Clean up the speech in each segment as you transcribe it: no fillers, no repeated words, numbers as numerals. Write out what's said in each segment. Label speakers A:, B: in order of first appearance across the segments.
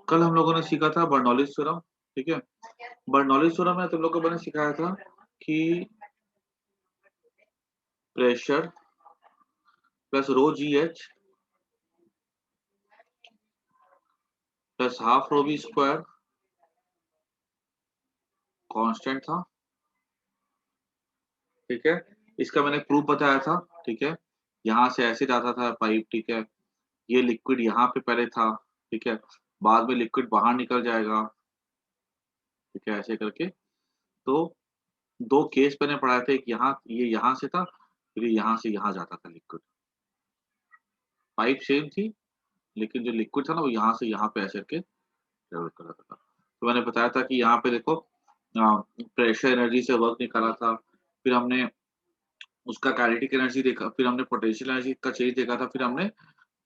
A: कल हम लोगों ने सीखा था बर्नौलीज थ्योरम, ठीक है। बर्नौलीज थ्योरम में तुम लोग को मैंने सिखाया था कि pressure plus rho g h plus half rho v square constant था, ठीक है। इसका मैंने प्रूफ बताया था, ठीक है। यहाँ से ऐसे जाता था पाइप, ठीक है। ये लिक्विड यहाँ पे पहले था, ठीक है। बाद में लिक्विड बाहर निकल जाएगा, ठीक है, ऐसे करके। तो दो केस मैंने पढ़ाए थे, एक यहाँ, ये यहाँ से था, फिर यहाँ से यहाँ जाता था लिक्विड। पाइप सेम थी, लेकिन जो लिक्विड था ना वो यहाँ से यहाँ पे ऐसे करके ट्रेवल कर रहा था। तो मैंने बताया था कि यहाँ पे देखो प्रेशर एनर्जी से वर्क निकाला था, फिर हमने उसका काइनेटिक एनर्जी देखा, फिर हमने पोटेंशियल एनर्जी का चेंज देखा था, फिर हमने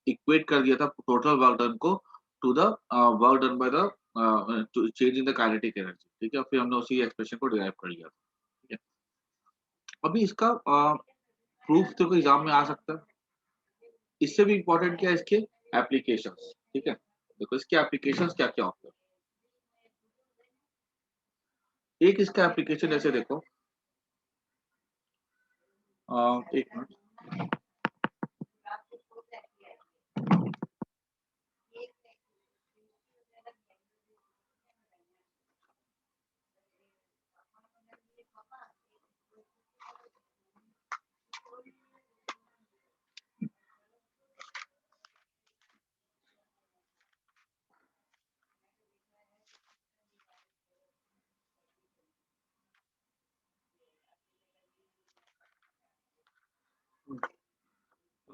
A: इक्वेट कर दिया था टोटल वर्क डन को to the work done by the change in the kinetic energy, ठीक है। फिर हमने उसी एक्सप्रेशन को डिराइव कर लिया, ठीक है। अभी इसका प्रूफ तो एग्जाम में आ सकता है। इससे भी इम्पोर्टेंट क्या है, इसके एप्लीकेशंस, ठीक है। देखो इसके एप्लीकेशंस क्या क्या होते हैं। एक इसका एप्लीकेशन ऐसे देखो, एक मिनट।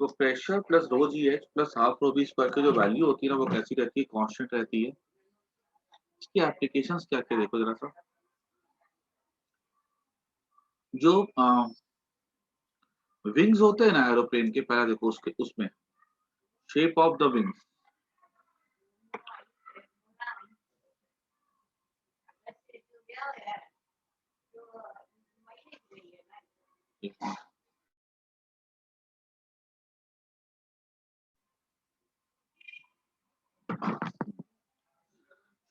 A: तो pressure plus rho g h plus half rho v square की जो वैल्यू होती है ना वो कैसी रहती है, कांस्टेंट रहती है। इसकी एप्लीकेशंस क्या क्या देखो जरा सा। जो विंग्स होते हैं ना एरोप्लेन के, पहले देखो उसके उसमें shape of the wings,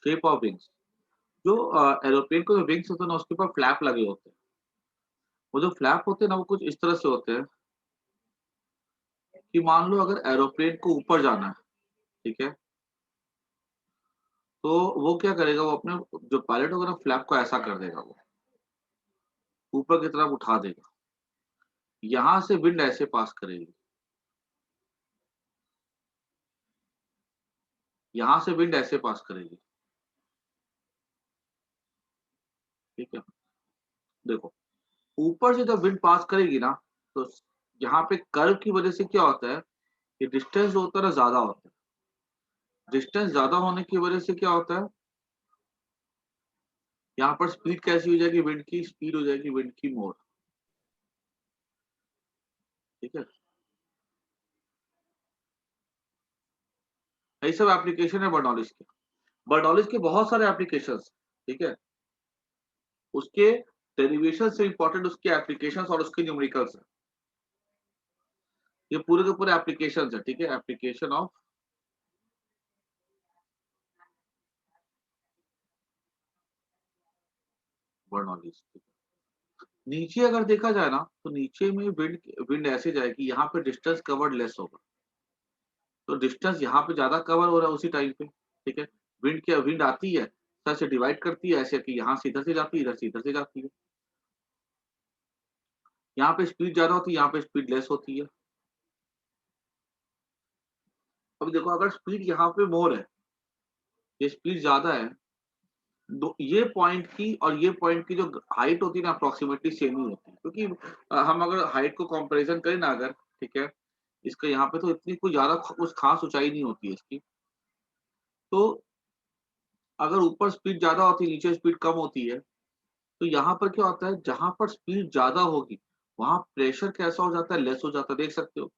A: shape of wings. जो एरोप्लेन को जो विंग्स होते हैं ना उसके ऊपर फ्लैप लगे होते हैं। वो जो फ्लैप होते हैं ना वो कुछ इस तरह से होते हैं कि मान लो अगर एरोप्लेन को ऊपर जाना है, ठीक है, तो वो क्या करेगा, वो अपने जो पायलट होगा ना फ्लैप को ऐसा कर देगा, वो ऊपर की तरफ उठा देगा। यहाँ से विंड ऐसे पास करेगी, यहाँ से विंड ऐसे पास करेगी, ठीक है। देखो ऊपर से जब विंड पास करेगी ना, तो यहाँ पे कर्व की वजह से क्या होता है कि डिस्टेंस जो होता है ना ज्यादा होता है। डिस्टेंस ज्यादा होने की वजह से क्या होता है, यहाँ पर स्पीड कैसी हो जाएगी, विंड की स्पीड हो जाएगी विंड की मोर, ठीक है। यही सब एप्लीकेशन है बर्नौलीज के। बर्नौलीज के बहुत सारे एप्लीकेशन, ठीक है। उसके डेरिवेशन से इंपॉर्टेंट उसके एप्लीकेशंस और उसके न्यूमेरिकल्स है। ये पूरे के पूरे एप्लीकेशंस है, ठीक है। Application of Bernoulli's. नीचे अगर देखा जाए ना तो नीचे में विंड विंड ऐसे जाएगी, यहाँ पे डिस्टेंस कवर्ड लेस होगा, तो डिस्टेंस यहाँ पे ज्यादा कवर हो रहा है उसी टाइम पे, ठीक है। विंड क्या, विंड आती है सर से डिवाइड करती है ऐसे कि यहाँ से इधर से जाती है, इधर से इधर से जाती है। यहाँ पे स्पीड ज्यादा होती है, यहाँ पे स्पीड लेस होती है। अब देखो अगर स्पीड यहाँ पे मोर है, ये स्पीड ज्यादा है, दो ये पॉइंट की और ये पॉइंट की जो हाइट होती है ना अप्रोक्सीमेटली सेम ही होती है, क्योंकि हम अगर हाइट को कंपैरिजन करें ना अगर, ठीक है, इसका यहाँ पे तो इतनी कोई ज्यादा कुछ खास ऊंचाई नहीं होती है इसकी। तो अगर ऊपर स्पीड ज्यादा होती है नीचे स्पीड कम होती है, तो यहाँ पर क्या होता है, जहां पर स्पीड ज्यादा होगी वहां प्रेशर कैसा हो जाता है, लेस हो जाता है, देख सकते हो।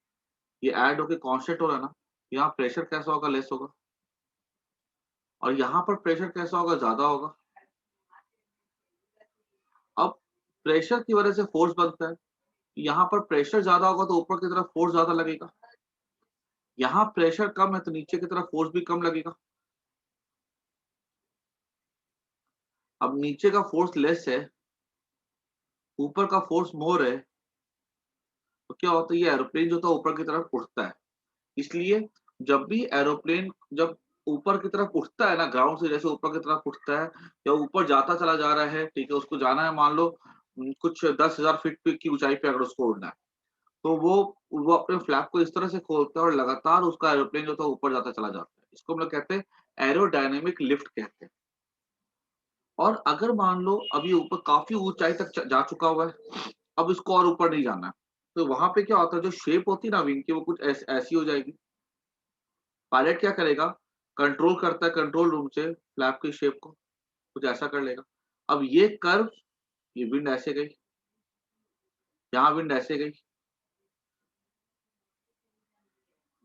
A: ये ऐड होके कांस्टेंट हो रहा है ना, यहाँ प्रेशर कैसा होगा, लेस होगा। और यहाँ पर प्रेशर कैसा होगा, ज्यादा होगा। अब प्रेशर की वजह से फोर्स बनता है, यहाँ पर प्रेशर ज्यादा होगा तो ऊपर की तरफ फोर्स ज्यादा लगेगा। यहाँ प्रेशर कम है तो नीचे की तरफ फोर्स भी कम लगेगा। अब नीचे का फोर्स लेस है, ऊपर का फोर्स मोर है, तो क्या होता है, ये एरोप्लेन जो था ऊपर की तरफ उठता है। इसलिए जब भी एरोप्लेन जब ऊपर की तरफ उठता है ना, ग्राउंड से जैसे ऊपर की तरफ उठता है या ऊपर जाता चला जा रहा है, ठीक है, उसको जाना है मान लो कुछ 10,000 फीट पे की ऊँचाई पे अगर उसको उड़ना है, तो वो अपने फ्लैप को इस तरह से खोलता है और लगातार उसका एरोप्लेन जो था ऊपर जाता चला जाता है। इसको हम लोग कहते हैं एरोडायनामिक लिफ्ट कहते हैं। और अगर मान लो अब ये ऊपर काफ़ी ऊँचाई तक जा चुका हुआ है, अब इसको और ऊपर नहीं जाना है, तो वहाँ पे क्या होता है, जो शेप होती है ना विंग की, वो कुछ ऐसी हो जाएगी। पायलट क्या करेगा, कंट्रोल करता है कंट्रोल रूम से फ्लैप की शेप को, कुछ ऐसा कर लेगा। अब ये कर्व, ये विंड ऐसे गई, यहाँ विंड ऐसे गई।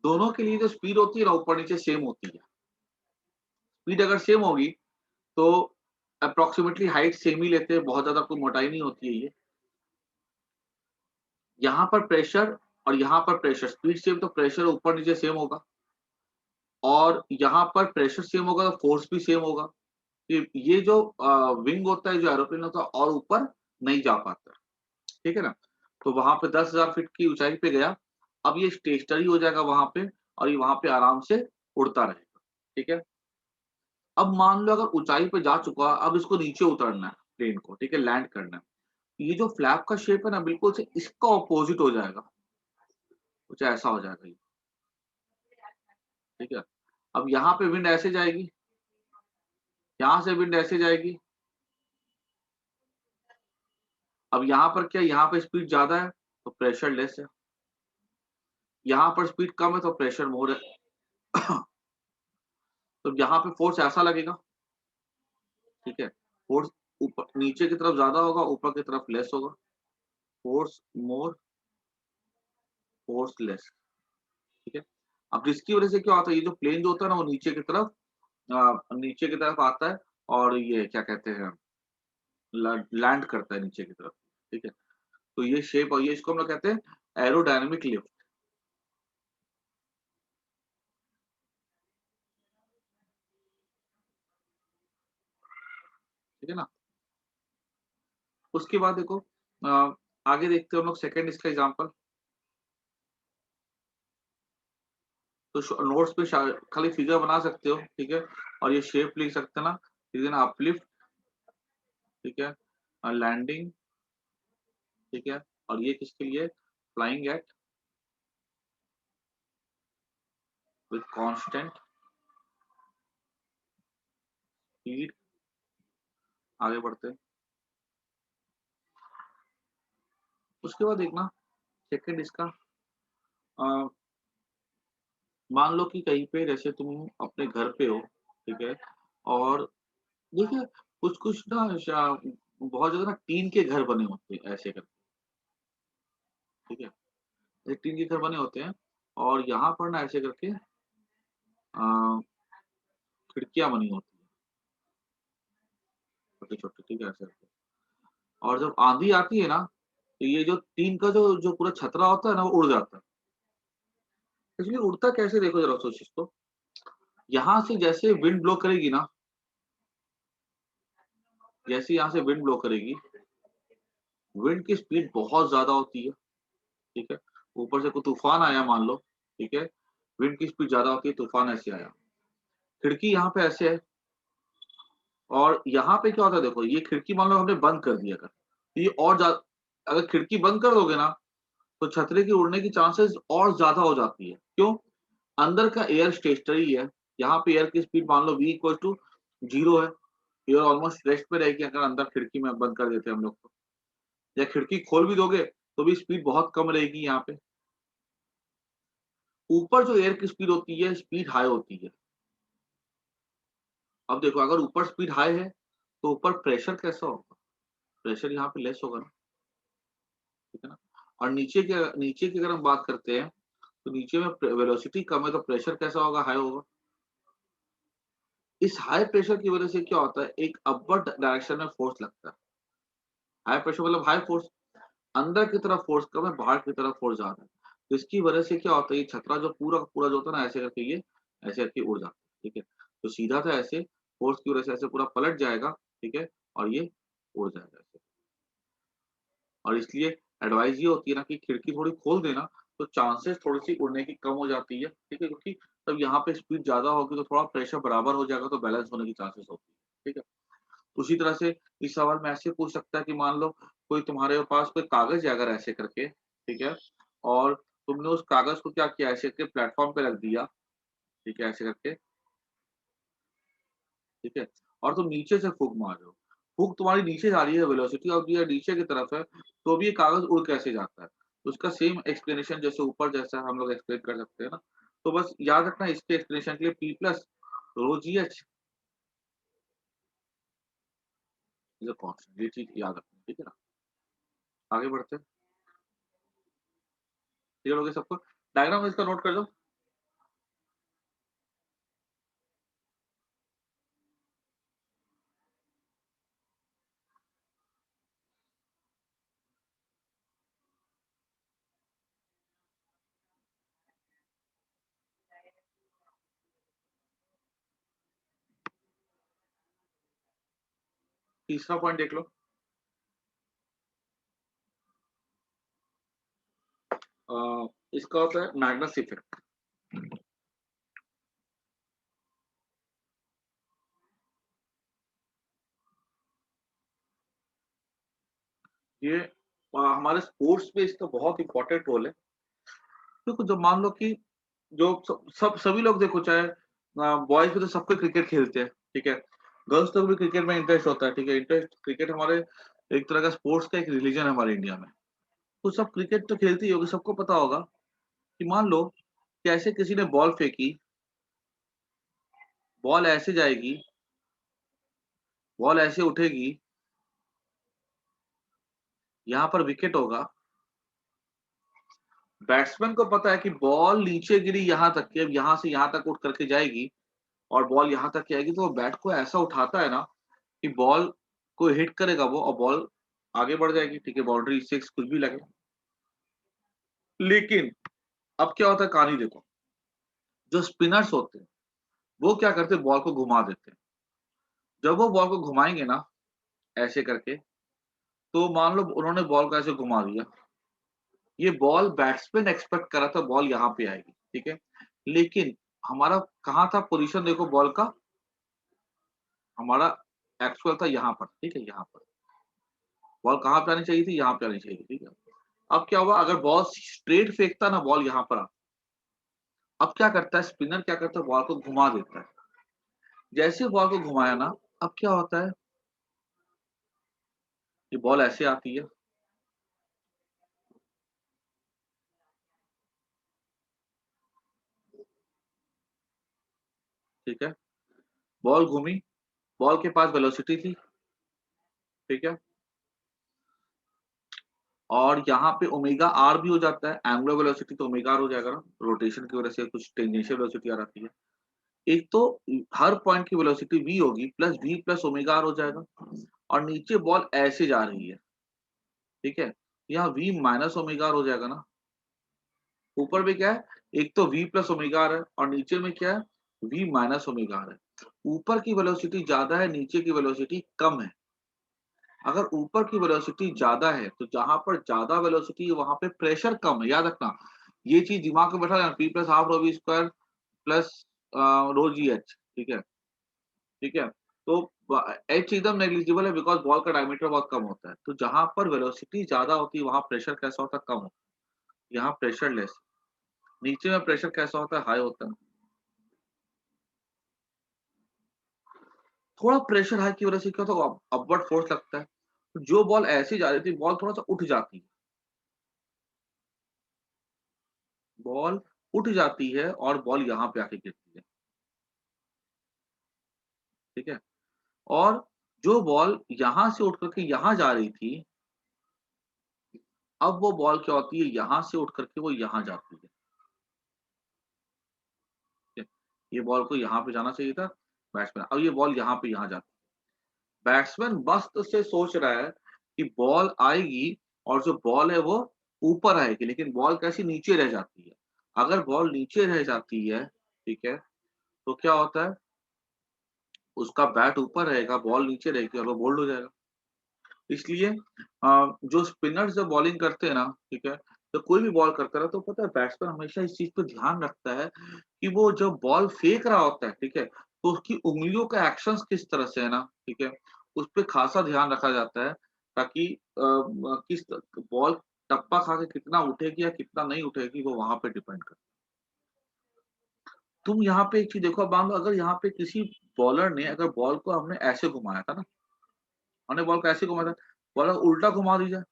A: दोनों के लिए जो स्पीड होती है ना ऊपर-नीचे सेम होती है। स्पीड अगर सेम होगी तो अप्रॉक्सिमेटली हाइट सेम ही लेते हैं, बहुत ज़्यादा कोई मोटाई नहीं होती है ये। यहाँ पर प्रेशर और यहाँ पर प्रेशर, स्पीड सेम तो प्रेशर ऊपर-नीचे सेम होगा और यहाँ पर प्रेशर सेम होगा तो फोर्स भी सेम होगा। ये जो विंग होता है, जो एरोप्लेन होता है और ऊपर नहीं जा पाता है। ठीक है ना? तो वहाँ पे 10,000 फीट की ऊँचाई पे गया, अब ये स्टेशनरी हो जाएगा वहाँ पे और ये वहाँ पे आराम से उड़ता रहेगा, ठीक है? अब मान लो अगर ऊँचाई पे जा चुका, अब इसको नीचे उतरना है प्लेन को, ठीक है? लैंड करना है। ये जो फ्लैप का शेप है ना, बिल्कुल से इसका अपोज़िट हो जाएगा, कुछ ऐसा हो जाएगा ये, ठीक है? अब यहाँ पे विंड ऐसे जाएगी, यहाँ से विंड ऐसे जाएगी, अब यहाँ पर क्या, यहाँ पे स्पीड ज़्यादा है, तो प्रेशर लेस है, यहाँ पर स्पीड कम है, तो प्रेशर मोर है। तो यहाँ पे फ़ोर्स ऐसा लगेगा, ठीक है? फ़ोर्स ऊपर नीचे की तरफ ज़्यादा होगा, ऊपर की तरफ लेस होगा। फ़ोर्स मोर, फ़ोर्स लेस, ठीक है? अब जिसकी वज़ह से क्या होता है, ये जो प्लेन जो होता है ना, वो नीचे की तरफ आता है और ये क्या कहते हैं, लैंड करता है नीचे की तरफ, ठीक है? तो ये शेप और ये इसको हम लोग कहते हैं एरोडायनामिक लिफ्ट, ठीक है ना? उसके बाद देखो आगे देखते हैं हम लोग सेकंड इसका एग्ज़ाम्पल। तो नोट्स पे खाली फिगर बना सकते हो, ठीक है? और ये शेप लिख सकते हैं ना, इज एन अपलिफ्ट, ठीक है? लैंडिंग, ठीक है? और ये किसके लिए? Flying eight with constant speed, आगे बढ़ते हैं। उसके बाद देखना सेकंड इसका, अ, मान लो कि कहीं पे जैसे तुम अपने घर पे हो, ठीक है? और देखिए कुछ-कुछ ना बहुत ज़्यादा ना टीन के घर बने होते हैं ऐसे करके, ठीक है? ये टीन के घर बने होते हैं और यहाँ पर ना ऐसे करके खिड़कियाँ बनी होती हैं, छोटी-छोटी, ठीक है? ऐसे करके। और जब आँधी आती है ना, तो ये जो टीन का जो जो पूरा छतरा होता है ना, वो उड़ जाता है। एक्चुअली उड़ता कैसे, देखो ज़रा सोचो इसको। यहाँ से जैसे विंड ब्लो करेगी ना, जैसे यहाँ से विंड ब्लो करेगी, विंड की स्पीड बहुत ज़्यादा होती है, ठीक है? ऊपर से कोई तूफ़ान आया मान लो, ठीक है? विंड की स्पीड ज़्यादा होती है, तूफ़ान ऐसे आया। खिड़की यहाँ पे ऐसे है और यहाँ पे क्या होता है, देखो ये खिड़की मान लो हमने बंद कर दी अगर, तो ये और अगर खिड़की बंद कर दोगे ना, तो छतरी की उड़ने की चांसेस और ज़्यादा हो जाती है। क्यों? अंदर का एयर स्टेशनरी है, यहाँ पे एयर की स्पीड मान लो v इक्वल टू 0 है। एयर ऑलमोस्ट रेस्ट पे रहेगी अगर अंदर खिड़की में बंद कर देते हैं हम लोग तो। या खिड़की खोल भी दोगे, तो भी स्पीड बहुत कम रहेगी यहाँ पे। ऊपर जो एयर की स्पीड होती है, स्पीड हाई होती है। अब देखो अगर ऊपर स्पीड हाई है, तो ऊपर प्रेशर कैसा होगा? प्रेशर यहाँ पे लेस होगा ना, ठीक है ना? और नीचे की अगर हम बात करते हैं, तो नीचे में वेलोसिटी कम है, तो प्रेशर कैसा होगा? हाई होगा। इस हाई प्रेशर की वजह से क्या होता है, एक अपवर्ड डायरेक्शन में फोर्स लगता है। हाई प्रेशर मतलब हाई फोर्स, अंदर की तरफ फोर्स कम है, बाहर की तरफ फोर्स ज़्यादा है। तो इसकी वजह से क्या होता है, ये छतरा जो पूरा का पूरा जो होता है ना, ऐसे करके ये ऐसे करके उड़ जाता है, ठीक है? तो सीधा था ऐसे, फोर्स की वजह से ऐसे पूरा पलट जाएगा, ठीक है? और ये उड़ जाएगा ऐसे। और इसलिए एडवाइस ये होती है ना कि खिड़की थोड़ी खोल देना, तो चांसेस थोड़ी-सी उड़ने की कम हो जाती है, ठीक है? क्योंकि तब यहाँ पे स्पीड ज़्यादा होगी तो थोड़ा प्रेशर बराबर हो जाएगा, तो बैलेंस होने की चांसेस होती है, ठीक है? उसी तरह से इस सवाल में ऐसे पूछ सकता है कि मान लो कोई तुम्हारे पास कोई कागज़ है अगर ऐसे करके, ठीक है? और तुमने उस कागज़ को क्या किया ऐसे करके प्लेटफ़ॉर्म पे रख दिया, ठीक है? ऐसे करके, ठीक है? और तुम नीचे से फूँक मार रहे हो। फूँक तुम्हारी नीचे जा रही है वेलोसिटी और ये नीचे की तरफ है, तो भी ये कागज़ उड़ कैसे जाता है? तो उसका सेम एक्सप्लेनेशन जैसे ऊपर जैसा हम लोग एक्सप्लेन कर सकते हैं ना, तो बस याद रखना इसके एक्सप्लेनेशन के लिए P plus rho g h is a constant, ये चीज़ याद रखना, ठीक है ना? आगे बढ़ते हैं, क्लियर हो गया सबको? डायग्राम इसका नोट कर लो। तीसरा पॉइंट देख लो। इसका होता है मैग्नस इफेक्ट। ये हमारे स्पोर्ट्स में इसका बहुत इम्पोर्टेंट रोल है। देखो जब मान लो कि जो सभी लोग देखो चाहे बॉयज़ भी तो सबको क्रिकेट खेलते हैं, ठीक है? गर्ल्स को भी क्रिकेट में इंटरेस्ट होता है, ठीक है? इंटरेस्ट क्रिकेट हमारे एक तरह का स्पोर्ट्स का एक रिलीजन है हमारे इंडिया में। तो सब क्रिकेट तो खेलते ही होंगे, सबको पता होगा कि मान लो कि ऐसे किसी ने बॉल फेंकी, बॉल ऐसे जाएगी, बॉल ऐसे उठेगी, यहाँ पर विकेट होगा। बैट्समैन को पता है कि बॉल नीचे गिरी यहाँ तक की, अब यहाँ से यहाँ तक उठ करके जाएगी और बॉल यहाँ तक की आएगी, तो वो बैट को ऐसा उठाता है ना कि बॉल को हिट करेगा वो और बॉल आगे बढ़ जाएगी, ठीक है? बाउंड्री, सिक्स कुछ भी लगे। लेकिन अब क्या होता है कहानी देखो, जो स्पिनर्स होते हैं, वो क्या करते हैं बॉल को घुमा देते हैं। जब वो बॉल को घुमाएँगे ना ऐसे करके, तो मान लो उन्होंने बॉल को ऐसे घुमा दिया, ये बॉल बैट्समैन एक्सपेक्ट कर रहा था बॉल यहाँ पे आएगी, ठीक है? लेकिन हमारा कहाँ था पोज़ीशन देखो बॉल का, हमारा एक्चुअल था यहाँ पर, ठीक है? यहाँ पर। बॉल कहाँ पे आनी चाहिए थी? यहाँ पे आनी चाहिए थी, ठीक है? अब क्या हुआ अगर बॉल स्ट्रेट फेंकता ना बॉल यहाँ पर अब क्या करता है स्पिनर क्या करता है बॉल को घुमा देता है। जैसे बॉल को घुमाया ना, अब क्या होता है, ये बॉल ऐसे आती है, ठीक है? बॉल घूमी, बॉल के पास वेलोसिटी थी, ठीक है? और यहाँ पे ओमेगा आर भी हो जाता है, एंगुलर वेलोसिटी तो ओमेगा आर हो जाएगा ना, रोटेशन की वजह से कुछ टेंजेंशियल वेलोसिटी आ जाती है। एक तो हर पॉइंट की वेलोसिटी v होगी plus v plus omega r हो जाएगा और नीचे बॉल ऐसे जा रही है, ठीक है? यहाँ v माइनस ओमेगा आर हो जाएगा ना। ऊपर में क्या है, एक तो v प्लस ओमेगा आर है और नीचे में क्या है, v माइनस ओमेगा आर है। ऊपर की वेलोसिटी ज़्यादा है, नीचे की वेलोसिटी कम है। अगर ऊपर की वेलोसिटी ज़्यादा है, तो जहाँ पर ज़्यादा वेलोसिटी है, वहाँ पे प्रेशर कम है, याद रखना। ये चीज़ दिमाग में बैठा लेना P प्लस हाफ रो v स्क्वायर प्लस रो g h, ठीक है? ठीक है? तो ब h एकदम नेग्लिजिबल है बिकॉज़ बॉल का डायमीटर बहुत कम होता है। तो जहाँ पर वेलोसिटी ज़्यादा होती है, वहाँ प्रेशर कैसा होता है, कम होता है। यहाँ प्रेशर लेस। नीचे में प्रेशर कैसा होता है, हाई होता है। थोड़ा प्रेशर हाई की वजह से क्या होता है, अपवर्ड फोर्स लगता है। तो जो बॉल ऐसे जा रही थी, बॉल थोड़ा-सा उठ जाती है। बॉल उठ जाती है और बॉल यहाँ पे आके गिरती है, ठीक है? और जो बॉल यहाँ से उठ कर के यहाँ जा रही थी, अब वो बॉल क्या होती है, यहाँ से उठ कर के वो यहाँ जाती है, ठीक है? ये बॉल को यहाँ पे जाना चाहिए था बैट्समैन, अब ये बॉल यहाँ पे यहाँ जाती है। बैट्समैन मस्त से सोच रहा है कि बॉल आएगी और जो बॉल है वो ऊपर आएगी, लेकिन बॉल कैसी नीचे रह जाती है। अगर बॉल नीचे रह जाती है, ठीक है, तो क्या होता है, उसका बैट ऊपर रहेगा, बॉल नीचे रहेगी और वो बोल्ड हो जाएगा। इसलिए जो स्पिनर्स जब बॉलिंग करते हैं ना, ठीक है? तो कोई भी बॉल करता है ना, तो पता है बैट्समैन हमेशा इस चीज़ पे ध्यान रखता है कि वो जब बॉल फेंक रहा होता है, ठीक है? तो उसकी उँगलियों का एक्शंस किस तरह से है ना, ठीक है? उस पे खासा ध्यान रखा जाता है ताकि किस बॉल टप्पा खा के कितना उठेगी या कितना नहीं उठेगी, वो वहाँ पे डिपेंड करता है। तुम यहाँ पे एक चीज़ देखो, अब मान लो अगर यहाँ पे किसी बॉलर ने अगर बॉल को हमने ऐसे घुमाया था ना, हमने बॉल को ऐसे घुमाया था, बॉल अगर उल्टा घुमा दी जाए,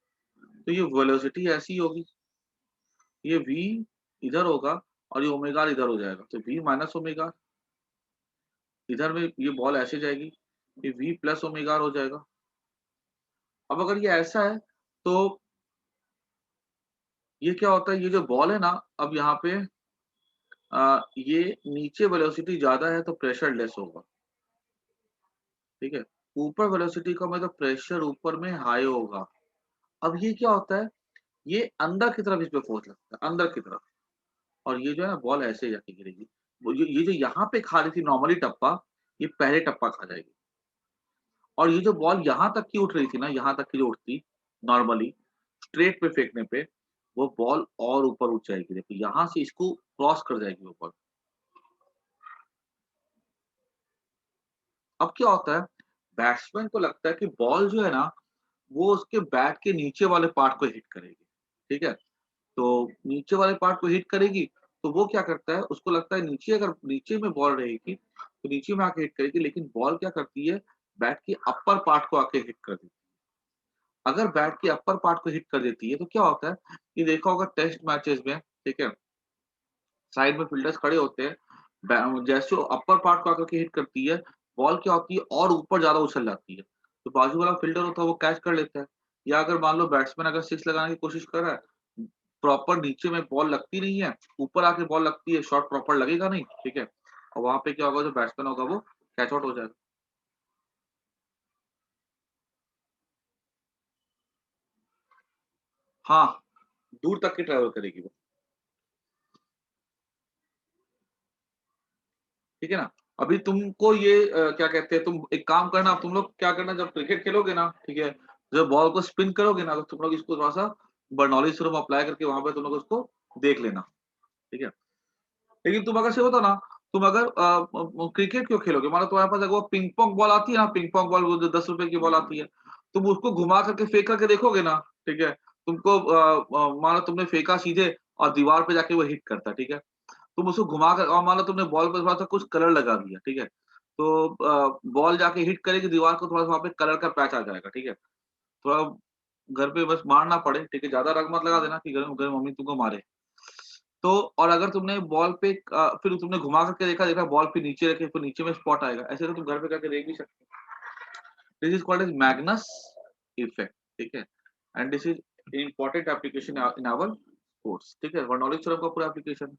A: तो ये वेलोसिटी ऐसी होगी, ये v इधर होगा और ये ओमेगा इधर हो जाएगा, तो v माइनस ओमेगा, इधर में ये बॉल ऐसे जाएगी, ये v प्लस ओमेगा हो जाएगा। अब अगर ये ऐसा है, तो ये क्या होता है, ये जो बॉल है ना, अब यहाँ पे ये नीचे वेलोसिटी ज़्यादा है तो प्रेशर लेस होगा, ठीक है? ऊपर वेलोसिटी कम है तो प्रेशर ऊपर में हाई होगा। अब ये क्या होता है, ये अंदर की तरफ इस पे फोर्स लगता है, अंदर की तरफ। और ये जो है ना बॉल ऐसे जाके गिरेगी। वो ये जो यहाँ पे खा रही थी नॉर्मली टप्पा, ये पहले टप्पा खा जाएगी। और ये जो बॉल यहाँ तक की उठ रही थी ना, यहाँ तक की जो उठती नॉर्मली स्ट्रेट पे फेंकने पे, वो बॉल और ऊपर उठ जाएगी। देखो यहाँ से इसको क्रॉस कर जाएगी वो बॉल। अब क्या होता है, बैट्समैन को लगता है कि बॉल जो है ना, वो उसके बैट के नीचे वाले पार्ट को हिट करेगी, ठीक है? तो नीचे वाले पार्ट को हिट करेगी, तो वो क्या करता है, उसको लगता है नीचे अगर नीचे में बॉल रहेगी, तो नीचे में आके हिट करेगी, लेकिन बॉल क्या करती है, बैट के अपर पार्ट को आके हिट कर देती है। अगर बैट के अपर पार्ट को हिट कर देती है, तो क्या होता है, ये देखा होगा टेस्ट मैचेस में, ठीक है? साइड में फील्डर्स खड़े होते हैं, जैसे वो अपर पार्ट को आकर के हिट करती है, बॉल क्या होती है और ऊपर ज़्यादा उछल जाती है। तो बाजू वाला फील्डर होता है वो कैच कर लेता है। या अगर मान लो बैट्समैन अगर सिक्स लगाने की कोशिश कर रहा है, प्रॉपर नीचे में बॉल लगती नहीं है, ऊपर आके बॉल लगती है, शॉट प्रॉपर लगेगा नहीं, ठीक है? और वहाँ पे क्या होगा, जो बैट्समैन होगा वो कैच आउट हो जाएगा। हाँ, दूर तक की ट्रैवल करेगी वो, ठीक है ना? अभी तुमको ये क्या कहते हैं, तुम एक काम करना, तुम लोग क्या करना, जब क्रिकेट खेलोगे ना, ठीक है? जब बॉल को स्पिन करोगे ना, तो तुम लोग इसको थोड़ा-सा बर्नौली थ्योरम अप्लाई करके वहाँ पे तुम लोग उसको देख लेना, ठीक है? लेकिन तुम अगर से होता ना, तुम अगर क्रिकेट क्यों खेलोगे? मान लो तुम्हारे पास अगर वो पिंग पोंग बॉल आती है ना, पिंग पोंग बॉल वो जो ₹10 की बॉल आती है, तुम उसको घुमा करके फेंक करके देखोगे ना, ठीक है? तुमको मान लो तुमने फेंका सीधे और दीवार पे जाके वो हिट करता है, ठीक है? तुम उसको घुमा कर और मान लो तुमने बॉल पे थोड़ा-सा कुछ कलर लगा दिया, ठीक है? तो बॉल जाके हिट करेगी दीवार को, थोड़ा-सा वहाँ पे कलर का पैच आ जाएगा, ठीक है? थोड़ा घर पे बस मार ना पड़े, ठीक है? ज़्यादा रंग मत लगा देना कि घर घर मम्मी तुमको मारे। तो और अगर तुमने बॉल पे फिर तुमने घुमा करके देखा बॉल फिर नीचे रखे, फिर नीचे में स्पॉट आएगा। ऐसे तो तुम घर पे करके देख भी सकते हो। This is called as Magnus effect, ठीक है? And this is important application in our sports, ठीक है? वर्नौली थ्योरम का पूरा एप्लीकेशन।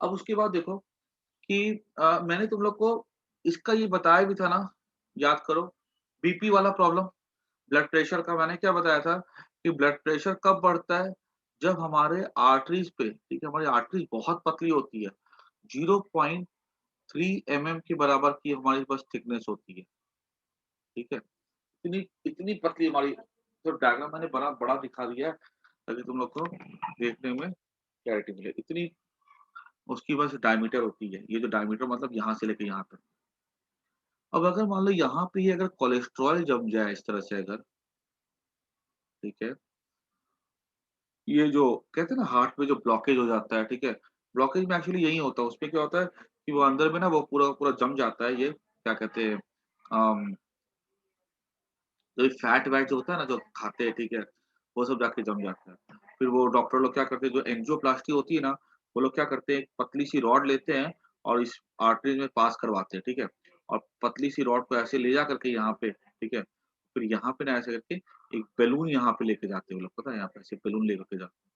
A: अब उसके बाद देखो कि मैंने तुम लोग को इसका ये बताया भी था ना, याद करो, बीपी वाला प्रॉब्लम, ब्लड प्रेशर का मैंने क्या बताया था कि ब्लड प्रेशर कब बढ़ता है, जब हमारे आर्टरीज पे, ठीक है, हमारी आर्टरीज बहुत पतली होती है, 0.3 mm के बराबर की हमारे पास थिकनेस होती है, ठीक है? इतनी इतनी पतली हमारी, तो डायग्राम मैंने बड़ा बड़ा दिखा दिया है ताकि तुम लोग को देखने में क्लैरिटी मिले। इतनी उसकी बस डायमीटर होती है, ये जो डायमीटर मतलब यहाँ से लेके यहाँ तक। अब अगर मान लो यहाँ पे ही अगर कोलेस्ट्रॉल जम जाए इस तरह से अगर, ठीक है? ये जो कहते हैं ना हार्ट में जो ब्लॉकेज हो जाता है, ठीक है? ब्लॉकेज में एक्चुअली यही होता है, उसमें क्या होता है कि वो अंदर में ना वो पूरा पूरा जम जाता है, ये क्या कहते हैं, जो फैट वैट जो होता है ना जो खाते हैं, ठीक है? वो सब जाके जम जाता है। फिर वो डॉक्टर लोग क्या करते हैं, जो एंजियोप्लास्टी होती है ना, वो लोग क्या करते हैं, एक पतली सी रॉड लेते हैं और इस आर्टरीज में पास करवाते हैं, ठीक है? और पतली सी रॉड को ऐसे ले जा करके यहाँ पे, ठीक है? फिर यहाँ पे ना ऐसे करके एक बैलून यहाँ पे लेके जाते हैं वो लोग, पता है? यहाँ पे ऐसे बैलून लेकर के जाते हैं,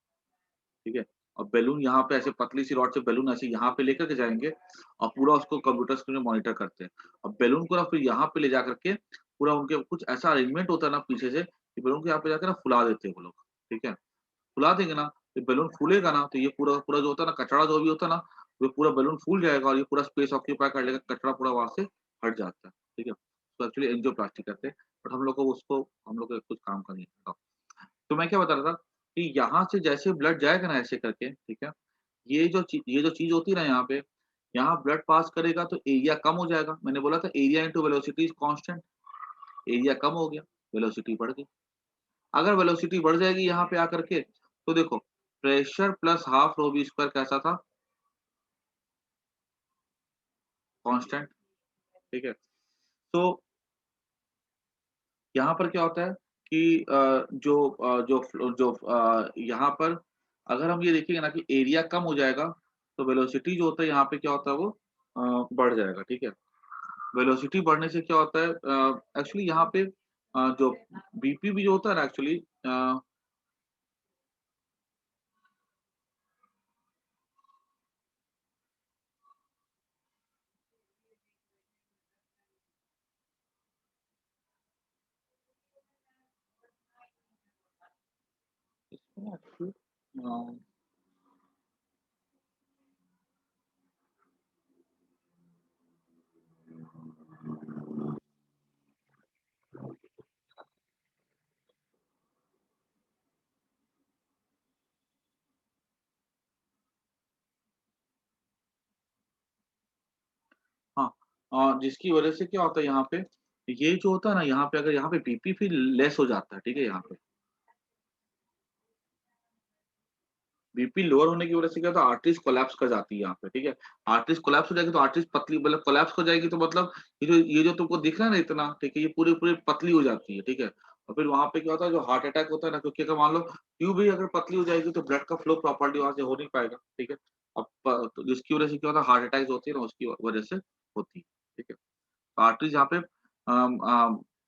A: ठीक है? और बैलून यहाँ पे ऐसे पतली सी रॉड से बैलून ऐसे यहाँ पे लेकर के जाएँगे और पूरा उसको कंप्यूटर स्क्रीन में मॉनिटर करते हैं। और बैलून को ना फिर यहाँ पे ले जा करके पूरा उनके कुछ ऐसा अरेंजमेंट होता है ना पीछे से कि बैलून को यहाँ पे जाके ना फुला देते हैं वो लोग, ठीक है? फुला देंगे ना, तो बैलून फूलेगा ना, तो ये पूरा पूरा जो होता है ना कचरा जो भी होता है ना, वो पूरा बलून फूल जाएगा और ये पूरा स्पेस ऑक्यूपाई कर लेगा, कचरा पूरा वहाँ से हट जाता है, ठीक है? तो एक्चुअली एंजियोप्लास्टी कहते हैं, बट हम लोग को कुछ काम का नहीं है। तो मैं क्या बता रहा था कि यहाँ से जैसे ब्लड जाएगा ना ऐसे करके, ठीक है? ये जो चीज़ होती है ना यहाँ पे, यहाँ ब्लड पास करेगा तो एरिया कम हो जाएगा। मैंने बोला था area into velocity is constant, area कम हो गया, वेलोसिटी बढ़ गई। अगर वेलोसिटी बढ़ जाएगी यहाँ पे आकर के, तो देखो pressure plus half rho v square कैसा था? कांस्टेंट, ठीक है? तो यहाँ पर क्या होता है कि यहाँ पर अगर हम ये देखेंगे ना कि एरिया कम हो जाएगा, तो वेलोसिटी जो होता है यहाँ पे क्या होता है वो बढ़ जाएगा, ठीक है? वेलोसिटी बढ़ने से क्या होता है एक्चुअली यहाँ पे जो बीपी भी जो होता है ना एक्चुअली इसमें एक्चुअली हाँ, जिसकी वजह से क्या होता है यहाँ पे, ये जो होता है ना यहाँ पे अगर यहाँ पे बीपी फिर लेस हो जाता है, ठीक है? यहाँ पे बीपी लोअर होने की वजह से क्या होता है आर्टरीज कोलैप्स कर जाती है यहाँ पे, ठीक है? आर्टरीज कोलैप्स हो जाएगी तो आर्टरीज पतली मतलब कोलैप्स हो जाएगी तो मतलब ये जो तुमको दिख रहा है ना इतना, ठीक है? ये पूरी पूरी पतली हो जाती है, ठीक है? और फिर वहां पे क्या होता है जो हार्ट अटैक होता है ना, क्योंकि अगर मान लो ट्यूब ही अगर पतली हो जाएगी तो ब्लड का फ्लो प्रॉपर्ली वहां से हो नहीं पाएगा, ठीक है? तो जिसकी वजह से क्या होता है हार्ट अटैक होती है ना उसकी वजह से होती है, ठीक है? आर्टरीज जहाँ पे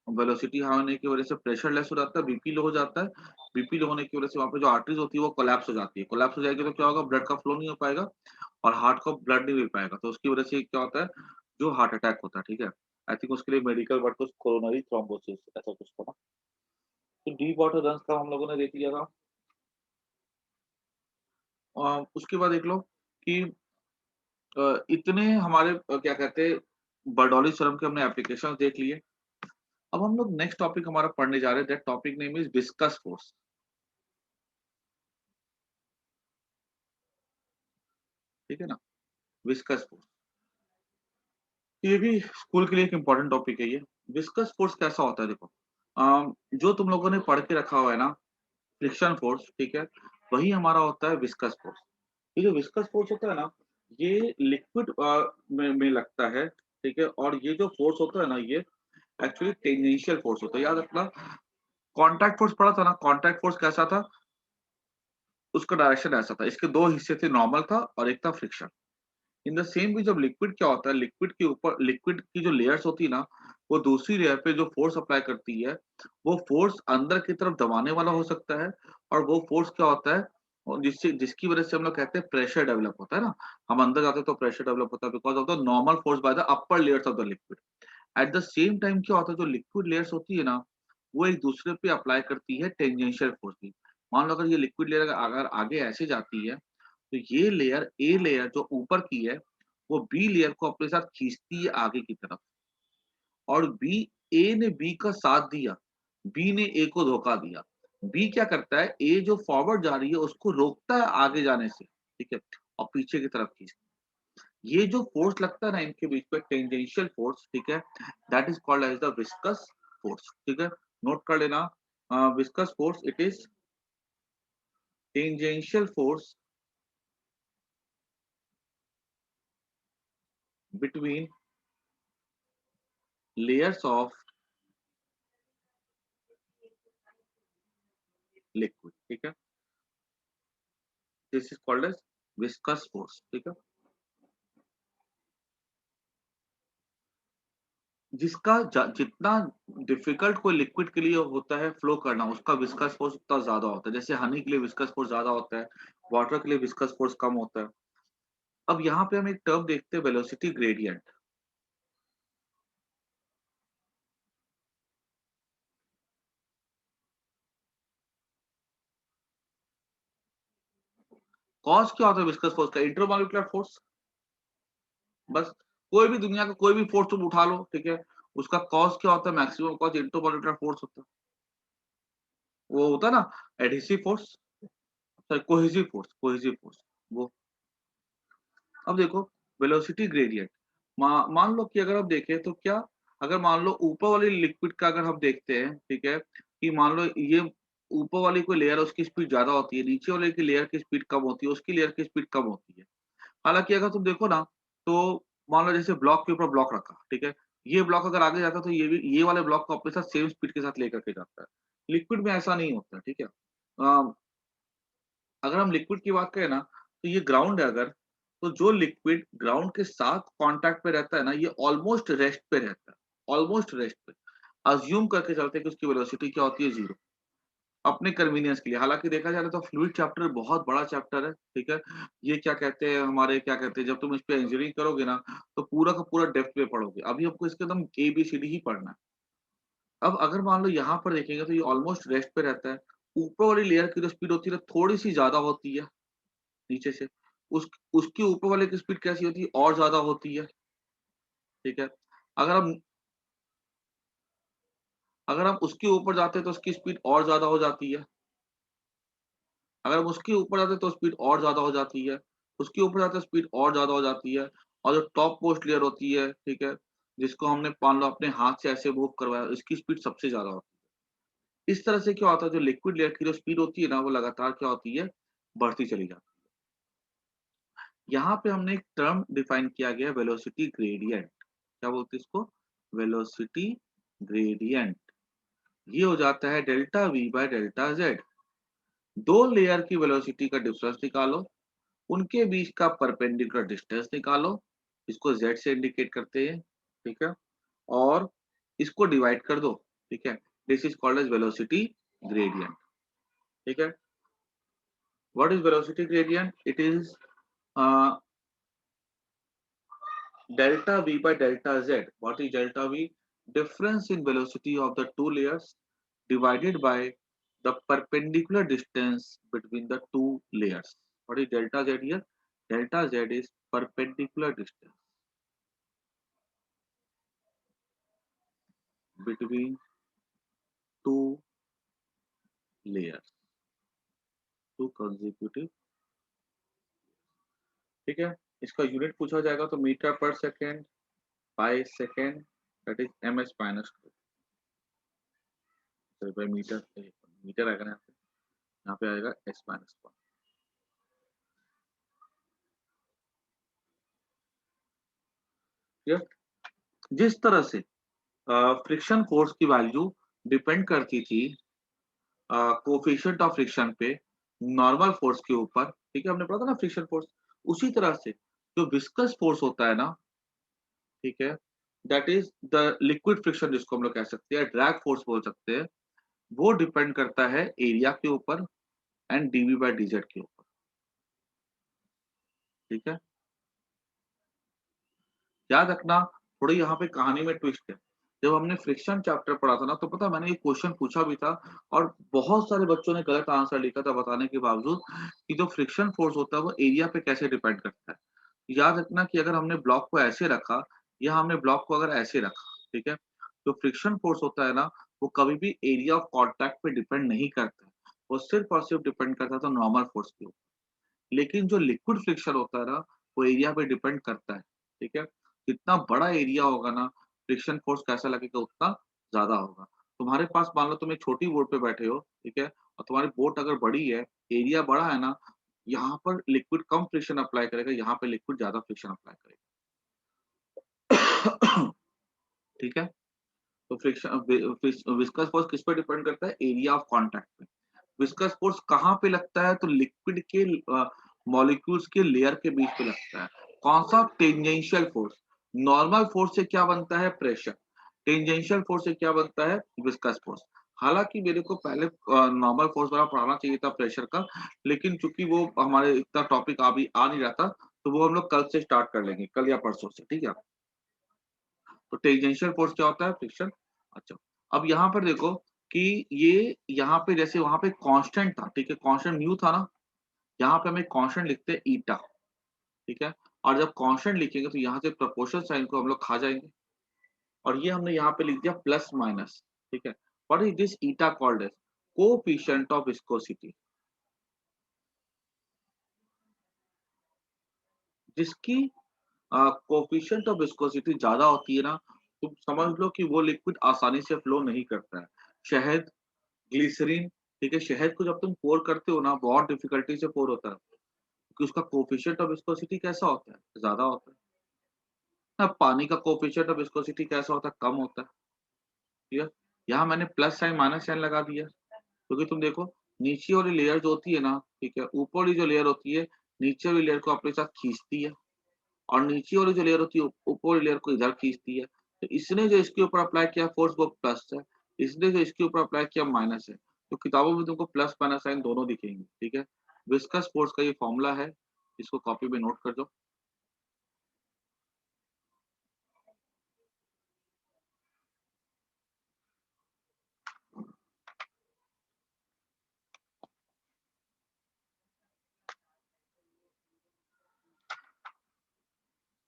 A: वेलोसिटी हाई होने की वजह से प्रेशर लेस हो जाता है, बीपी लो हो जाता है। बीपी लो होने की वजह से वहाँ पे जो आर्टरीज होती है वो कोलैप्स हो जाती है। कोलैप्स हो जाएगी तो क्या होगा ब्लड का फ्लो नहीं हो पाएगा और हार्ट को ब्लड नहीं मिल पाएगा। तो उसकी वजह से क्या होता है जो हार्ट अटैक होता है, ठीक है? आई थिंक उसके लिए मेडिकल वर्ड कुछ कोरोनरी थ्रोम्बोसिस ऐसा कुछ था ना? तो डीप वाटर रन्स का हम लोगों ने देख लिया था। उसके बाद देख लो कि इतने हमारे क्या कहते हैं बर्नौली थ्योरम के हमने एप्लीकेशंस देख लिए। अब हम लोग नेक्स्ट टॉपिक हमारा पढ़ने जा रहे हैं that topic name is viscous force, ठीक है ना? विस्कस फोर्स ये भी स्कूल के लिए एक इम्पोर्टेंट टॉपिक है ये। विस्कस फोर्स कैसा होता है देखो, जो तुम लोगों ने पढ़ के रखा हुआ है ना फ्रिक्शन फोर्स, ठीक है? वही हमारा होता है विस्कस फोर्स। ये जो विस्कस फोर्स होता है ना ये लिक्विड में लगता है, ठीक है? और ये जो फोर्स होता है ना ये एक्चुअली टेंजेंशियल फोर्स होता है। याद रखना कॉन्टैक्ट फोर्स पढ़ा था ना, कॉन्टैक्ट फोर्स कैसा था? उसका डायरेक्शन ऐसा था, इसके दो हिस्से थे, नॉर्मल था और एक था friction. In the same way जब लिक्विड क्या होता है, लिक्विड के ऊपर लिक्विड की जो लेयर्स होती है ना वो दूसरी लेयर पे जो फोर्स अप्लाई करती है वो फोर्स अंदर की तरफ दबाने वाला हो सकता है और वो फोर्स क्या होता है और जिससे जिसकी वजह से हम लोग कहते हैं प्रेशर डेवलप होता है ना। हम अंदर जाते हैं तो प्रेशर डेवलप होता है because of the normal force by the upper layers of the liquid. At the same time क्या होता है जो लिक्विड लेयर्स होती है ना वो एक दूसरे पे अप्लाई करती है टेंजेंशियल फोर्स भी। मान लो अगर ये लिक्विड लेयर अगर आगे ऐसे जाती है तो ये लेयर ए लेयर जो ऊपर की है वो बी लेयर को अपने साथ खींचती है आगे की तरफ और बी ए ने बी का साथ दिया, बी ने ए को धोखा दिया। बी क्या करता है ए जो फॉरवर्ड जा रही है उसको रोकता है आगे जाने से, ठीक है? और पीछे की तरफ खींचता है। ये जो फोर्स लगता है ना इनके बीच में टेंजेंशियल फोर्स, ठीक है? That is called as the viscous force, ठीक है? नोट कर लेना viscous force it is tangential force between layers of liquid, ठीक है? This is called as viscous force, ठीक है? जितना डिफिकल्ट कोई लिक्विड के लिए होता है फ्लो करना उसका विस्कस फोर्स उतना ज्यादा होता है। जैसे हनी के लिए विस्कस फोर्स ज्यादा होता है, वाटर के लिए विस्कस फोर्स कम होता है। अब यहाँ पे हम एक टर्म देखते हैं वेलोसिटी ग्रेडियंट। कॉज क्या होता है विस्कस फोर्स का? Intermolecular force. बस कोई भी दुनिया का कोई भी फोर्स तुम उठा लो, ठीक है, उसका कॉस क्या होता है, maximum cos into molecular force होता है। वो होता है ना adhesive force, sorry cohesive force, cohesive force वो। अब देखो वेलोसिटी ग्रेडियंट, मान लो कि अगर हम देखें तो क्या, अगर मान लो ऊपर वाली लिक्विड का अगर हम देखते हैं, ठीक है, कि मान लो ये ऊपर वाली कोई लेयर है उसकी स्पीड ज्यादा होती है, नीचे वाले की लेयर की स्पीड कम होती है, उसकी लेयर की स्पीड कम होती है। हालांकि अगर तुम देखो ना, तो मान लो जैसे ब्लॉक के ऊपर ब्लॉक रखा, ठीक है, ये ब्लॉक अगर आगे जाता है तो ये भी ये वाले ब्लॉक को अपने साथ सेम स्पीड के साथ लेकर के जाता है। लिक्विड में ऐसा नहीं होता, ठीक है। अगर हम लिक्विड की बात करें ना, तो ये ग्राउंड है अगर, तो जो लिक्विड ग्राउंड के साथ कांटेक्ट पे रहता है ना, ये ऑलमोस्ट रेस्ट पे रहता है, ऑलमोस्ट रेस्ट पे। अज्यूम करके चलते हैं कि उसकी वेलोसिटी क्या होती है, जीरो, अपने कन्वीनियंस के लिए। हालांकि देखा जाए तो फ्लूइड चैप्टर बहुत बड़ा चैप्टर है, ठीक है। ये क्या कहते हैं, हमारे क्या कहते हैं, जब तुम इस पे इंजीनियरिंग करोगे ना, तो पूरा का पूरा डेप्थ में पढ़ोगे। अभी हमको इसके एकदम ABCD ही पढ़ना है। अब अगर मान लो यहाँ पर देखेंगे तो ये ऑलमोस्ट रेस्ट पे रहता है। ऊपर वाली लेयर की जो स्पीड होती है थोड़ी सी ज्यादा होती है नीचे से, उस उसके ऊपर वाले की स्पीड कैसी होती है, और ज्यादा होती है, ठीक है। अगर हम अगर हम उसके ऊपर जाते हैं तो उसकी स्पीड और ज्यादा हो जाती है। अगर हम उसके ऊपर जाते हैं तो स्पीड और ज्यादा हो जाती है। उसके ऊपर जाते हैं स्पीड और ज्यादा हो जाती है। और जो टॉप मोस्ट लेयर होती है, ठीक है, जिसको हमने मान लो अपने हाथ से ऐसे मूव करवाया, इसकी स्पीड सबसे ज्यादा होती है। इस तरह से क्या होता है, जो लिक्विड लेयर की जो स्पीड होती है ना, वो लगातार क्या होती है, बढ़ती चली जाती है। यहाँ पे हमने एक टर्म डिफाइन किया गया, वेलोसिटी ग्रेडियंट। क्या बोलते हैं इसको, वेलोसिटी ग्रेडियंट। ये हो जाता है delta V by delta Z। दो लेयर की वेलोसिटी का डिफरेंस निकालो, उनके बीच का परपेंडिकुलर डिस्टेंस निकालो, इसको Z से इंडिकेट करते हैं, ठीक है, और इसको डिवाइड कर दो, ठीक है। This is called as velocity gradient, ठीक है। What is velocity gradient, it is delta V by delta Z. What is delta V? Difference in velocity of the two layers divided by the perpendicular distance between the two layers. What is delta Z here? Delta Z is perpendicular distance between two layers, two consecutive, ठीक है। इसका unit पूछा जाएगा तो metre पर second by second, that is ms minus 2, sorry by metre, metre आएगा ना यहाँ पे आएगा s माइनस 1। जिस तरह से फ्रिक्शन फोर्स की वैल्यू डिपेंड करती थी कोफिशिएंट ऑफ फ्रिक्शन पे, नॉर्मल फोर्स के ऊपर, ठीक है, हमने पढ़ा था ना फ्रिक्शन फोर्स। उसी तरह से जो विस्कस फोर्स होता है ना, ठीक है, that is the liquid friction, जिसको हम लोग कह सकते हैं ड्रैग फोर्स बोल सकते हैं, वो डिपेंड करता है एरिया के ऊपर एंड डीवी बाय डीजेड के ऊपर, ठीक है। याद रखना, थोड़ी यहाँ पे कहानी में ट्विस्ट है। जब हमने फ्रिक्शन चैप्टर पढ़ा था ना, तो पता मैंने एक क्वेश्चन पूछा भी था, और बहुत सारे बच्चों ने गलत आंसर लिखा था बताने के बावजूद, कि जो फ्रिक्शन फोर्स होता है वो एरिया पे कैसे डिपेंड करता है। याद रखना कि अगर हमने ब्लॉक को ऐसे रखा, या हमने ब्लॉक को अगर ऐसे रखा, ठीक है, जो फ्रिक्शन फोर्स होता है ना, वो कभी भी एरिया ऑफ कॉन्टैक्ट पे डिपेंड नहीं करता है। वो सिर्फ और सिर्फ डिपेंड करता था नॉर्मल फोर्स के ऊपर। लेकिन जो लिक्विड फ्रिक्शन होता है ना, वो एरिया पे डिपेंड करता है, ठीक है। जितना बड़ा एरिया होगा ना, फ्रिक्शन फोर्स कैसा लगेगा उतना ज्यादा होगा। तुम्हारे पास मान लो तुम एक छोटी बोट पे बैठे हो, ठीक है, और तुम्हारी बोट अगर बड़ी है, एरिया बड़ा है ना, यहाँ पर लिक्विड कम फ्रिक्शन अप्लाई करेगा, यहाँ पे लिक्विड ज्यादा फ्रिक्शन अप्लाई करेगा। ठीक है। तो फ्रिक्शन विस्कस फोर्स किस पे डिपेंड करता है, एरिया ऑफ कांटेक्ट पे। विस्कस फोर्स कहाँ पे लगता है, तो लिक्विड के मॉलिक्यूल्स के लेयर के बीच पे लगता है। कौन सा, टेंजेंशियल फोर्स। नॉर्मल फोर्स से क्या बनता है, प्रेशर। टेंजेंशियल फोर्स से क्या बनता है, विस्कस फोर्स। हालांकि मेरे को पहले नॉर्मल फोर्स वाला पढ़ाना चाहिए था प्रेशर का, लेकिन चूंकि वो हमारे इतना टॉपिक अभी आ नहीं रहा था, तो वो हम लोग कल से स्टार्ट कर लेंगे, कल या परसों से, ठीक है। तो टेंजेंशियल फोर्स क्या होता है, फ्रिक्शन। अच्छा, अब यहाँ पर देखो कि ये यहाँ पे जैसे वहां पे कांस्टेंट था, ठीक है, कांस्टेंट म्यू था ना, यहाँ पे हम एक कांस्टेंट लिखते हैं ईटा, ठीक है। और जब कांस्टेंट लिखेंगे तो यहाँ से प्रोपोर्शन साइन को हम लोग खा जाएंगे, और ये हमने यहाँ पे लिख दिया प्लस माइनस, ठीक है। What is this eta called as? Coefficient of viscosity. जिसकी कोएफिशिएंट ऑफ विस्कोसिटी ज्यादा होती है ना, तो समझ लो कि वो लिक्विड आसानी से फ्लो नहीं करता है। शहद, ग्लिसरीन, ठीक है, शहद को जब तुम पोर करते हो ना, बहुत डिफिकल्टी से पोर होता है, क्योंकि उसका कोएफिशिएंट ऑफ विस्कोसिटी कैसा होता है? ज्यादा होता है ना। पानी का कोएफिशिएंट ऑफ विस्कोसिटी कैसा होता है? कम होता है। ठीक है, यहाँ मैंने प्लस साइन माइनस साइन लगा दिया, क्योंकि तुम देखो नीचे वाली लेयर जो होती है ना, ठीक है, ऊपर वाली जो लेयर होती है नीचे वाली लेयर को अपने साथ खींचती है, और नीचे वाली जो लेयर होती है ऊपर वाली लेयर को इधर खींचती है। तो इसने जो इसके ऊपर अप्लाई किया फोर्स वो प्लस है, इसने जो इसके ऊपर अप्लाई किया माइनस है। तो किताबों में तुमको प्लस माइनस साइन दोनों दिखेंगे, ठीक है। विस्कस फोर्स का ये फॉर्मूला है, इसको कॉपी में नोट कर दो।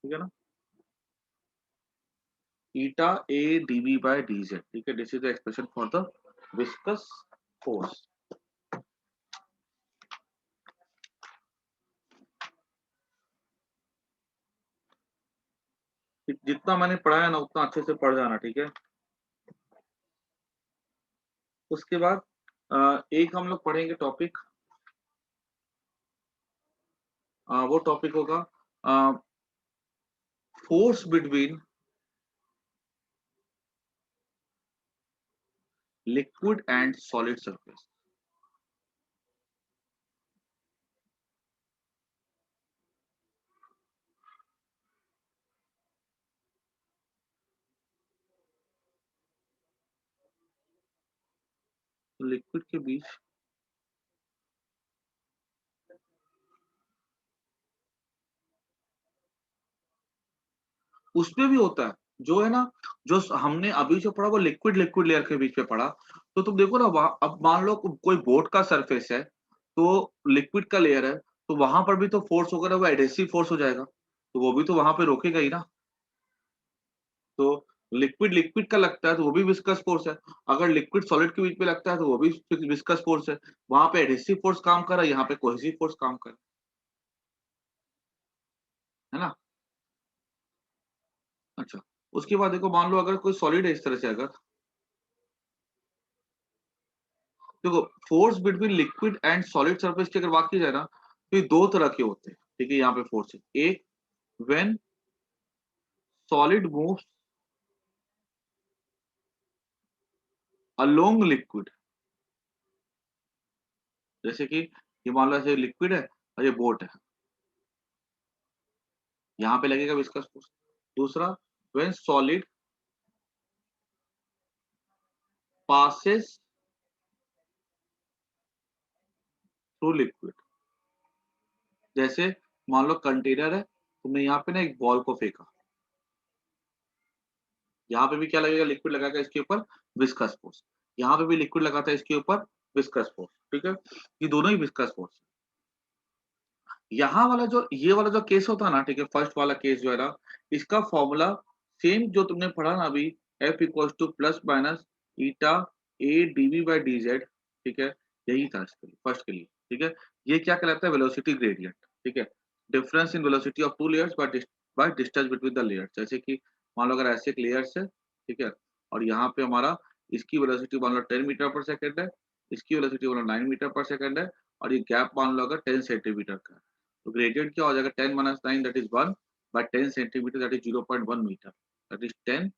A: ठीक है ना, ईटा ए डीवी बाय डीजेड, ठीक है, this is the expression for the viscous force. जितना मैंने पढ़ा है ना उतना अच्छे से पढ़ जाना, ठीक है। उसके बाद एक हम लोग पढ़ेंगे टॉपिक, वो टॉपिक होगा force between liquid and solid surface. Liquid के बीच उसमें भी होता है, जो है ना, जो हमने अभी जो पढ़ा वो लिक्विड लिक्विड लेयर के बीच में पढ़ा। तो तुम देखो ना वहां, अब मान लो कोई बोट का सरफेस है, तो लिक्विड का लेयर है, तो वहां पर भी तो फोर्स होगा ना, वो एडहेसिव फोर्स हो जाएगा, तो वो भी तो वहां पे रोकेगा ही ना। तो लिक्विड लिक्विड का लगता है तो वो भी विस्कस फोर्स है, अगर लिक्विड सॉलिड के बीच में लगता है तो वो भी विस्कस फोर्स है। वहां पे एडहेसिव फोर्स काम कर रहा है, यहाँ पे कोहेसिव फोर्स काम कर रहा है ना। अच्छा, उसके बाद देखो मान लो अगर कोई सॉलिड है इस तरह से, अगर देखो force between liquid and solid surface की अगर बात की जाए ना, तो ये दो तरह के होते हैं, ठीक है। यहाँ पे फोर्स है, एक when solid moves along liquid, जैसे कि ये मान लो ऐसे लिक्विड है और ये बोट है, यहाँ पे लगेगा विस्कस फोर्स। दूसरा, when solid passes through liquid, जैसे मान लो कंटेनर है, तुमने यहाँ पे ना एक बॉल को फेंका, यहाँ पे भी क्या लगेगा? लिक्विड लगाएगा इसके ऊपर, विस्कस फोर्स। यहाँ पे भी लिक्विड लगाता है इसके ऊपर, विस्कस फोर्स, ठीक है। ये दोनों ही विस्कस फोर्स। यहाँ वाला जो ये वाला जो केस होता है ना, ठीक है, फर्स्ट वाला केस जो है ना, इसका फॉर्मूला सेम जो तुमने पढ़ा ना अभी, F equals to plus minus eta A d v by d z, ठीक है, यही था इसके लिए, फर्स्ट के लिए, ठीक है। ये क्या कहलाता है? वेलोसिटी ग्रेडियंट, ठीक है। Difference in velocity of two layers by distance between the layers. जैसे कि मान लो अगर ऐसे एक लेयर्स है, ठीक है, और यहाँ पे हमारा इसकी वेलोसिटी मान लो 10 मीटर पर सेकंड है, इसकी वेलोसिटी मान लो 9 मीटर पर सेकंड है, और ये गैप मान लो अगर 10 सेंटीमीटर का है, तो ग्रेडियंट क्या हो जाएगा? 10 minus 9 that is 1 by 10 centimetre that is 0.1 metre, that is 10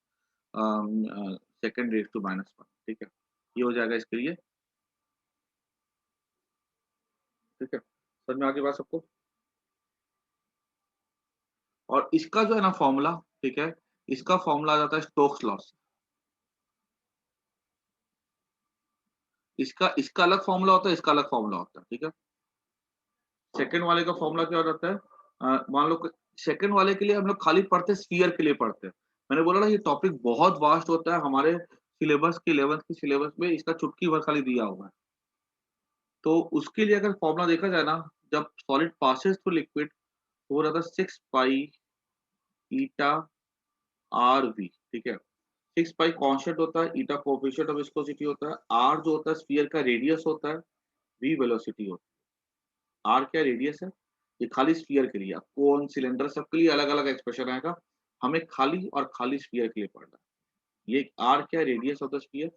A: second raise to minus 1, ठीक है। ये हो जाएगा इसके लिए, ठीक है। समझ में आ गई बात सबको? और इसका जो है ना फॉर्मूला, ठीक है, इसका फॉर्मूला आ जाता है स्टोक्स लॉ से। इसका इसका अलग फॉर्मूला होता है, इसका अलग फॉर्मूला होता है, ठीक है। सेकंड वाले का फॉर्मूला क्या हो जाता है? मान लो सेकंड वाले के लिए हम लोग खाली पढ़ते हैं, स्फीयर के लिए पढ़ते हैं। मैंने बोला ना ये टॉपिक बहुत वास्ट होता है, हमारे सिलेबस के 11th के सिलेबस में इसका चुटकी भर खाली दिया हुआ है। तो उसके लिए अगर फॉर्मूला देखा जाए ना, जब सॉलिड पासेस थ्रू लिक्विड, तो वो रहता है 6 पाई ईटा आर वी, ठीक है। 6 पाई कांस्टेंट होता है, ईटा कोएफिशिएंट ऑफ विस्कोसिटी होता है, आर जो होता है स्फीयर का रेडियस होता है, वी वेलोसिटी होती है। आर क्या रेडियस है, ये खाली स्फीयर के लिए, कोन सिलेंडर सबके लिए अलग अलग एक्सप्रेशन आएगा, हमें खाली और खाली स्फीयर के लिए पढ़ना है। ये आर क्या रेडियस ऑफ द स्फीयर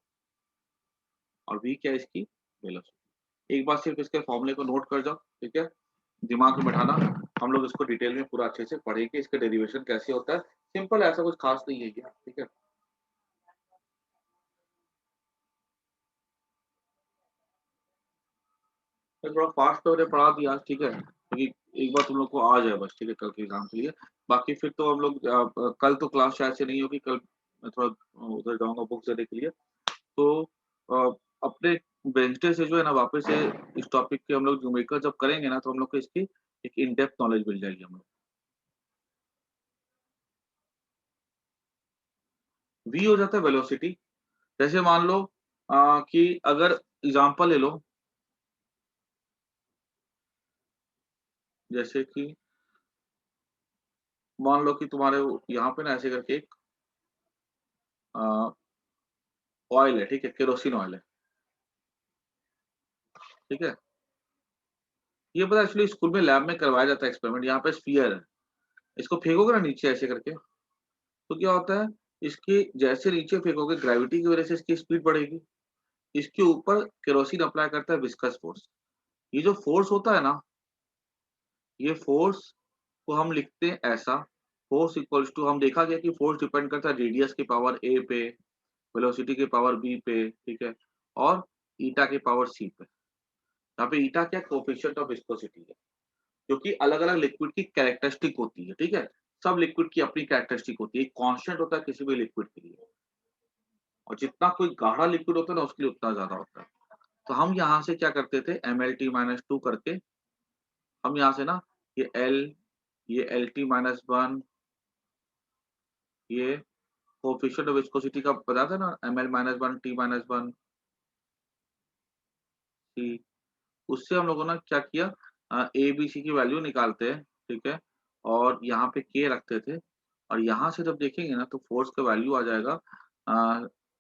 A: और वी क्या इसकी वेलोसिटी। एक बार सिर्फ इसके फॉर्मूले को नोट कर जाओ, ठीक है, दिमाग में बैठाना। हम लोग इसको डिटेल में पूरा अच्छे से पढ़ेंगे, इसका डेरिवेशन कैसे होता है। सिंपल है, ऐसा कुछ खास नहीं है क्या, ठीक है। मैं थोड़ा फास्ट तो मैंने पढ़ा दिया, ठीक है, क्योंकि एक बार तुम लोग को आ जाए बस, ठीक है, कल के एग्जाम के लिए। बाकी फिर तो हम लोग कल तो क्लास शायद से नहीं होगी, कल मैं थोड़ा उधर जाऊंगा बुक देने के लिए। तो अ, अपने वेंसडे से जो है ना वापस से इस टॉपिक के हम लोग न्यूमेरिकल जब करेंगे ना, तो हम लोग को इसकी एक इन डेप्थ नॉलेज मिल जाएगी हम लोग। वी हो जाता है वेलोसिटी। जैसे मान लो कि अगर एग्जांपल ले लो, जैसे कि मान लो कि तुम्हारे यहाँ पे ना ऐसे करके एक ऑयल है, ठीक है, केरोसिन ऑयल है, ठीक है। ये पता एक्चुअली स्कूल में लैब में करवाया जाता है एक्सपेरिमेंट। यहाँ पे स्फीयर है, इसको फेंकोगे ना नीचे ऐसे करके, तो क्या होता है, इसके जैसे नीचे फेंकोगे ग्रेविटी की वजह से इसकी स्पीड बढ़ेगी। इसके ऊपर केरोसिन अप्लाई करता है विस्कस फोर्स। ये जो फोर्स होता है ना, ये फोर्स को हम लिखते हैं ऐसा, फोर्स इक्वल्स टू, हम देखा गया कि फोर्स डिपेंड करता है रेडियस की पावर ए पे, वेलोसिटी की पावर बी पे, ठीक है, और ईटा की पावर सी पे। यहाँ पे ईटा क्या, कोफिशिएंट ऑफ विस्कोसिटी है, क्योंकि अलग अलग लिक्विड की कैरेक्टरिस्टिक होती है, ठीक है। सब लिक्विड की अपनी कैरेक्टरिस्टिक होती है, कांस्टेंट होता है किसी भी लिक्विड के लिए, और जितना कोई गाढ़ा लिक्विड होता है ना उसके लिए उतना ज्यादा होता है। तो हम यहाँ से क्या करते थे, MLT-2 करके हम यहाँ से ना, ये एल, ये LT-1, ये कोफिशिएंट ऑफ विस्कोसिटी का बताया था ना, ML-1 T-1 सी, उससे हम लोगों ने क्या किया, ए बी सी की वैल्यू निकालते हैं, ठीक है, और यहाँ पे के रखते थे, और यहाँ से जब देखेंगे ना तो फोर्स का वैल्यू आ जाएगा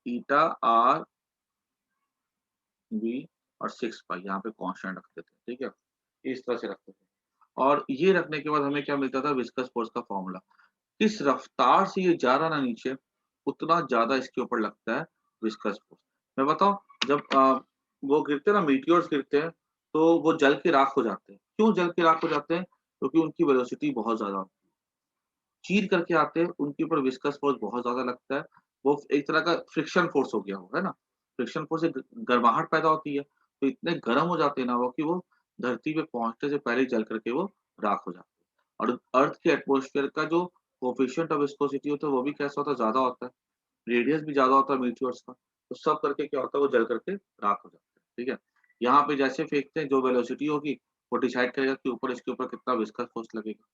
A: ईटा आर वी और 6 पाई, यहाँ पे कांस्टेंट रखते थे, ठीक है, इस तरह से रखते थे। और ये रखने के बाद हमें क्या मिलता था, विस्कस फोर्स का फॉर्मूला। किस रफ्तार से ये जा रहा ना नीचे, उतना ज्यादा इसके ऊपर लगता है विस्कस फोर्स। मैं बताऊं, जब वो गिरते हैं ना, मीटियोर्स गिरते हैं, तो वो जल के राख हो जाते हैं। क्यों जल के राख हो जाते हैं, क्योंकि उनकी वेलोसिटी बहुत ज्यादा होती है, चीर करके आते हैं, उनके ऊपर विस्कस फोर्स बहुत ज्यादा लगता है। वो एक तरह का फ्रिक्शन फोर्स हो गया, वो है ना, फ्रिक्शन फोर्स से गर्माहट पैदा होती है, तो इतने गर्म हो जाते हैं ना वो, कि वो धरती पे पहुंचने से पहले जल करके वो राख हो जाते हैं। और अर्थ के एटमॉस्फेयर का जो कोफिशिएंट ऑफ विस्कोसिटी होता है वो भी कैसा होता है, ज्यादा होता है, रेडियस भी ज्यादा होता है मीटियोर्स का, तो सब करके क्या होता है, वो जल करके राख हो जाता है, ठीक है। यहाँ पे जैसे फेंकते हैं, जो वेलोसिटी होगी वो डिसाइड करेगा कि ऊपर इसके ऊपर कितना विस्कस फोर्स लगेगा।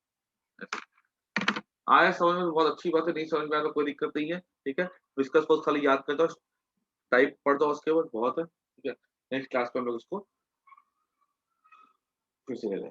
A: ऐसे। आया समझ में तो बहुत अच्छी बात है, नहीं समझ में आया तो कोई दिक्कत नहीं है, ठीक है। विस्कस फोर्स खाली याद कर दो, टाइप पढ़ दो, उसके बाद बहुत है, ठीक है। नेक्स्ट क्लास में हम लोग इसको फिर से ले लेंगे।